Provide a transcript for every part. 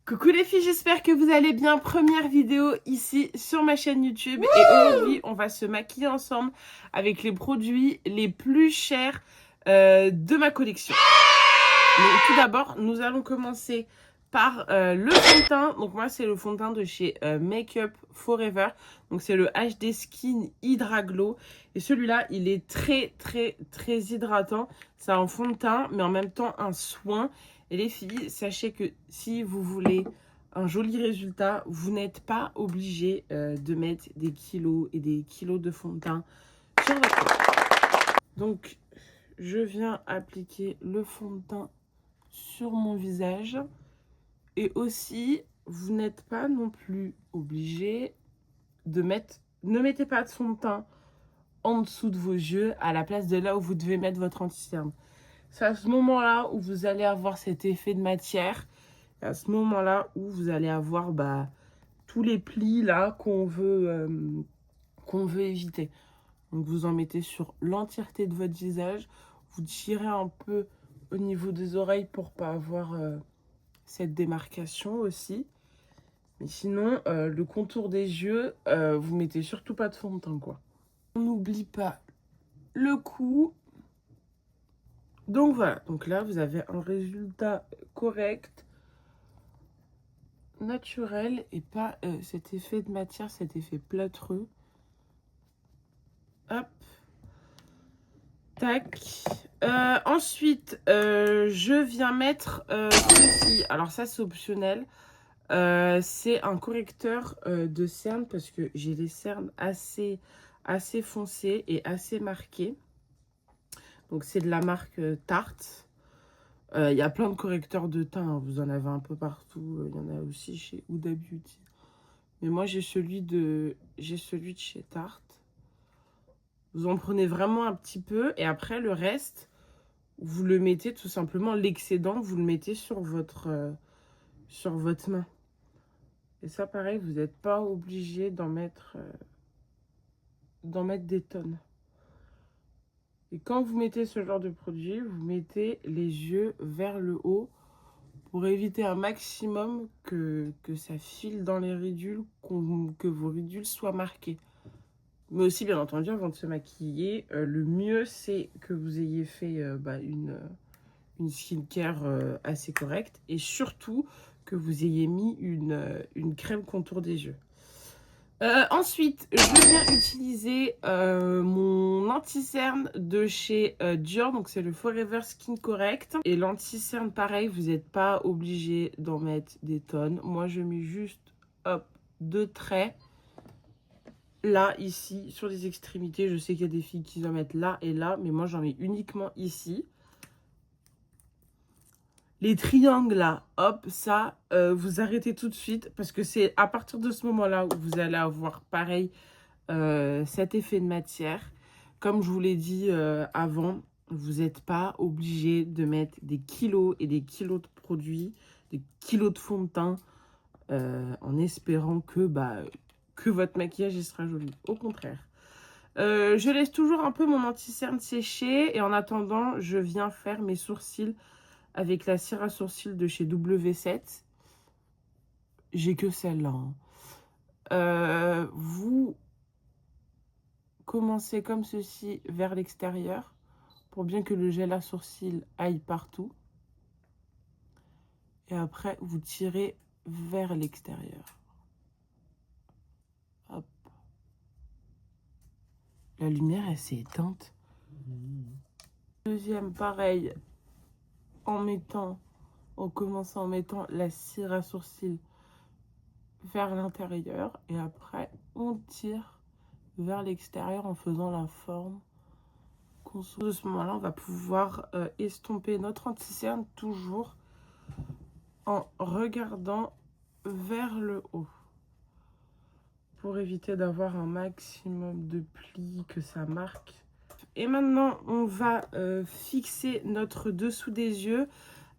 Coucou les filles, j'espère que vous allez bien. Première vidéo ici sur ma chaîne YouTube. Et aujourd'hui, on va se maquiller ensemble avec les produits les plus chers de ma collection. Donc tout d'abord, nous allons commencer par le fond de teint. Donc moi, c'est le fond de teint de chez Make Up For Ever. Donc c'est le HD Skin Hydra Glow. Et celui-là, il est très hydratant. C'est un fond de teint, mais en même temps un soin. Et les filles, sachez que si vous voulez un joli résultat, vous n'êtes pas obligé de mettre des kilos et des kilos de fond de teint sur votre peau. Donc, je viens appliquer le fond de teint sur mon visage. Et aussi, vous n'êtes pas non plus obligé de mettre... Ne mettez pas de fond de teint en dessous de vos yeux à la place de là où vous devez mettre votre anti-cerne. C'est à ce moment-là où vous allez avoir cet effet de matière. Et à ce moment-là où vous allez avoir tous les plis là qu'on veut éviter. Donc vous en mettez sur l'entièreté de votre visage. Vous tirez un peu au niveau des oreilles pour pas avoir cette démarcation aussi. Mais sinon, le contour des yeux, vous mettez surtout pas de fond de teint, quoi. On n'oublie pas le cou. Donc voilà, donc là vous avez un résultat correct, naturel et pas cet effet de matière, cet effet plâtreux. Hop. Tac. Ensuite, je viens mettre ceci. Alors ça c'est optionnel. C'est un correcteur de cernes parce que j'ai les cernes assez foncées et assez marquées. Donc c'est de la marque Tarte. Il y a plein de correcteurs de teint, hein. Vous en avez un peu partout. Il y en a aussi chez Huda Beauty. Mais moi j'ai celui de chez Tarte. Vous en prenez vraiment un petit peu et après le reste, vous le mettez tout simplement, l'excédent, vous le mettez sur votre main. Et ça pareil, vous n'êtes pas obligé d'en mettre des tonnes. Et quand vous mettez ce genre de produit, vous mettez les yeux vers le haut pour éviter un maximum que ça file dans les ridules, que vos ridules soient marquées. Mais aussi, bien entendu, avant de se maquiller, le mieux, c'est que vous ayez fait une skincare assez correcte. Et surtout, que vous ayez mis une crème contour des yeux. Ensuite, je viens utiliser mon anti-cerne de chez Dior. Donc, c'est le Forever Skin Correct. Et l'anti-cerne, pareil, vous n'êtes pas obligé d'en mettre des tonnes. Moi, je mets juste, hop, 2 traits. Là, ici, sur les extrémités. Je sais qu'il y a des filles qui en mettent là et là. Mais moi, j'en mets uniquement ici. Les triangles là, hop, ça, vous arrêtez tout de suite. Parce que c'est à partir de ce moment-là où vous allez avoir, pareil, cet effet de matière. Comme je vous l'ai dit avant, vous n'êtes pas obligé de mettre des kilos et des kilos de produits, des kilos de fond de teint, en espérant que votre maquillage il sera joli. Au contraire. Je laisse toujours un peu mon anti-cerne sécher. Et en attendant, je viens faire mes sourcils avec la cire à sourcils de chez W7. J'ai que celle-là. Hein. Vous commencez comme ceci vers l'extérieur pour bien que le gel à sourcils aille partout. Et après, vous tirez vers l'extérieur. Hop. La lumière, elle s'est éteinte. Deuxième, pareil, en commençant en mettant la cire à sourcils vers l'intérieur. Et après, on tire vers l'extérieur en faisant la forme qu'on souhaite. De ce moment-là, on va pouvoir estomper notre anti-cerne toujours en regardant vers le haut pour éviter d'avoir un maximum de plis, que ça marque. Et maintenant, on va fixer notre dessous des yeux.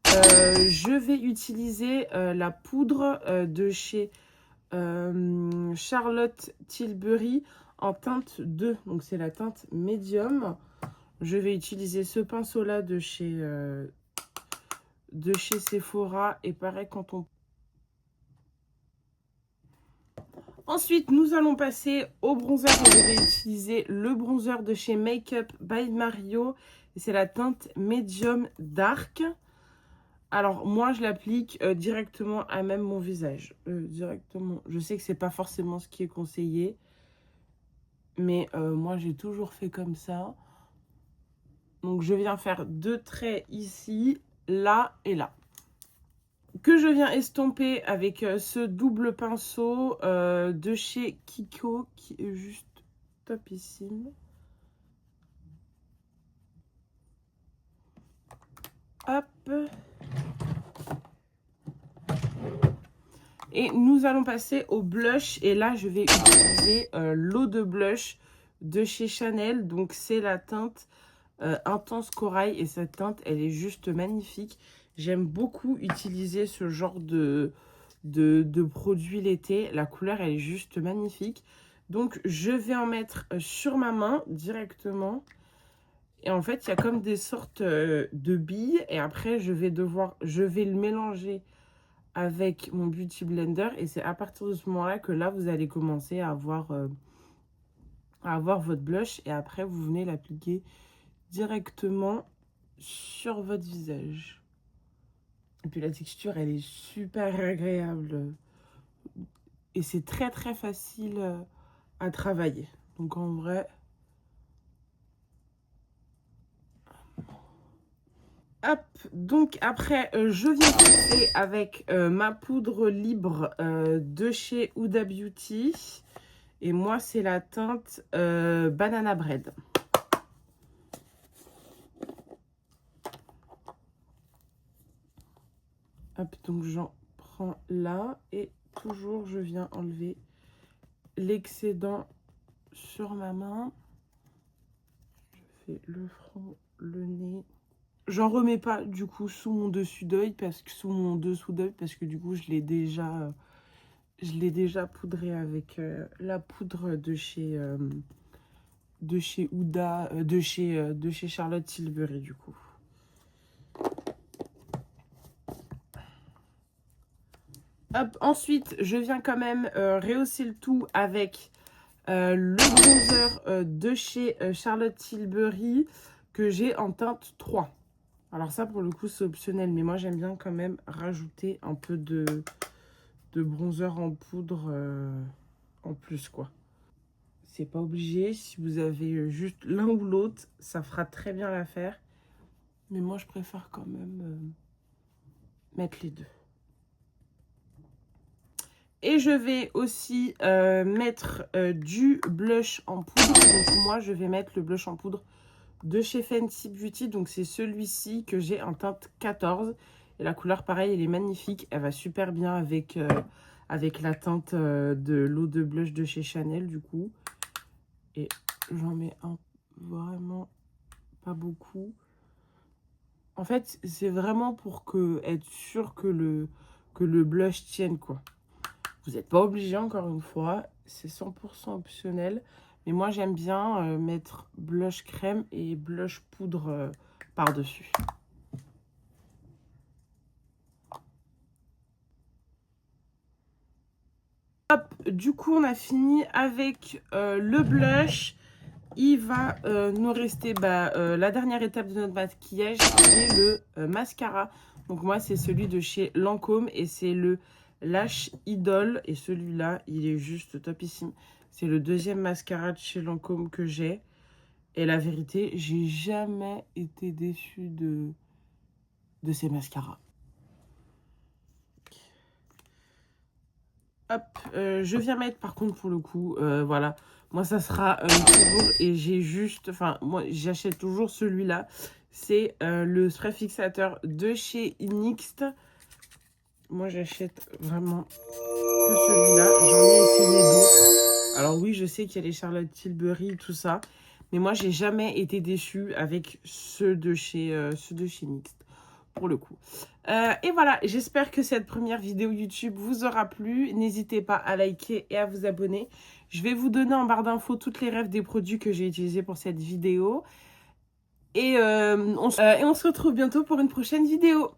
Je vais utiliser la poudre de chez Charlotte Tilbury en teinte 2. Donc, c'est la teinte médium. Je vais utiliser ce pinceau-là de chez Sephora. Et pareil, quand on Ensuite, nous allons passer au bronzer. Je vais utiliser le bronzer de chez Makeup by Mario. C'est la teinte Medium Dark. Alors, moi, je l'applique directement à même mon visage. Directement. Je sais que c'est pas forcément ce qui est conseillé. Mais moi, j'ai toujours fait comme ça. Donc, je viens faire 2 traits ici, là et là. Que je viens estomper avec ce double pinceau de chez Kiko qui est juste topissime. Hop. Et nous allons passer au blush. Et là, je vais utiliser l'eau de blush de chez Chanel. Donc, c'est la teinte Intense Corail. Et cette teinte, elle est juste magnifique. J'aime beaucoup utiliser ce genre de produit l'été. La couleur, elle est juste magnifique. Donc, je vais en mettre sur ma main directement. Et en fait, il y a comme des sortes de billes. Et après, je vais le mélanger avec mon Beauty Blender. Et c'est à partir de ce moment-là que là, vous allez commencer à avoir votre blush. Et après, vous venez l'appliquer directement sur votre visage. Et puis la texture, elle est super agréable. Et c'est très très facile à travailler. Donc en vrai... Hop, donc après, je viens fixer avec ma poudre libre de chez Huda Beauty. Et moi, c'est la teinte Banana Bread. Hop, donc j'en prends là. Et toujours, je viens enlever l'excédent sur ma main. Je fais le front, le nez. J'en remets pas du coup sous mon dessous d'œil parce que du coup je l'ai déjà poudré avec la poudre de chez Huda, de chez Charlotte Tilbury du coup. Hop, ensuite je viens quand même rehausser le tout avec le bronzer de chez Charlotte Tilbury que j'ai en teinte 3. Alors ça, pour le coup, c'est optionnel. Mais moi, j'aime bien quand même rajouter un peu de bronzer en poudre en plus, quoi. C'est pas obligé. Si vous avez juste l'un ou l'autre, ça fera très bien l'affaire. Mais moi, je préfère quand même mettre les deux. Et je vais aussi mettre du blush en poudre. Donc moi, je vais mettre le blush en poudre de chez Fenty Beauty. Donc c'est celui-ci que j'ai en teinte 14. Et la couleur, pareil, elle est magnifique. Elle va super bien avec la teinte de l'eau de blush de chez Chanel, du coup. Et j'en mets vraiment pas beaucoup. En fait, c'est vraiment pour être sûr que le blush tienne, quoi. Vous n'êtes pas obligé, encore une fois. C'est 100% optionnel. Mais moi, j'aime bien mettre blush crème et blush poudre par-dessus. Hop, du coup, on a fini avec le blush. Il va nous rester la dernière étape de notre maquillage, qui est le mascara. Donc moi, c'est celui de chez Lancôme et c'est le Lash Idol. Et celui-là, il est juste topissime. C'est le deuxième mascara de chez Lancôme que j'ai. Et la vérité, j'ai jamais été déçue de ces mascaras. Hop, je viens mettre par contre pour le coup, voilà. Moi, ça sera toujours, et j'ai juste, enfin, moi, j'achète toujours celui-là. C'est le spray fixateur de chez NYX. Moi, j'achète vraiment que celui-là. J'en ai essayé d'autres. Alors oui, je sais qu'il y a les Charlotte Tilbury, tout ça. Mais moi, j'ai jamais été déçue avec ceux de chez NYX, pour le coup. Et voilà, j'espère que cette première vidéo YouTube vous aura plu. N'hésitez pas à liker et à vous abonner. Je vais vous donner en barre d'infos toutes les revs des produits que j'ai utilisés pour cette vidéo. Et on se retrouve bientôt pour une prochaine vidéo.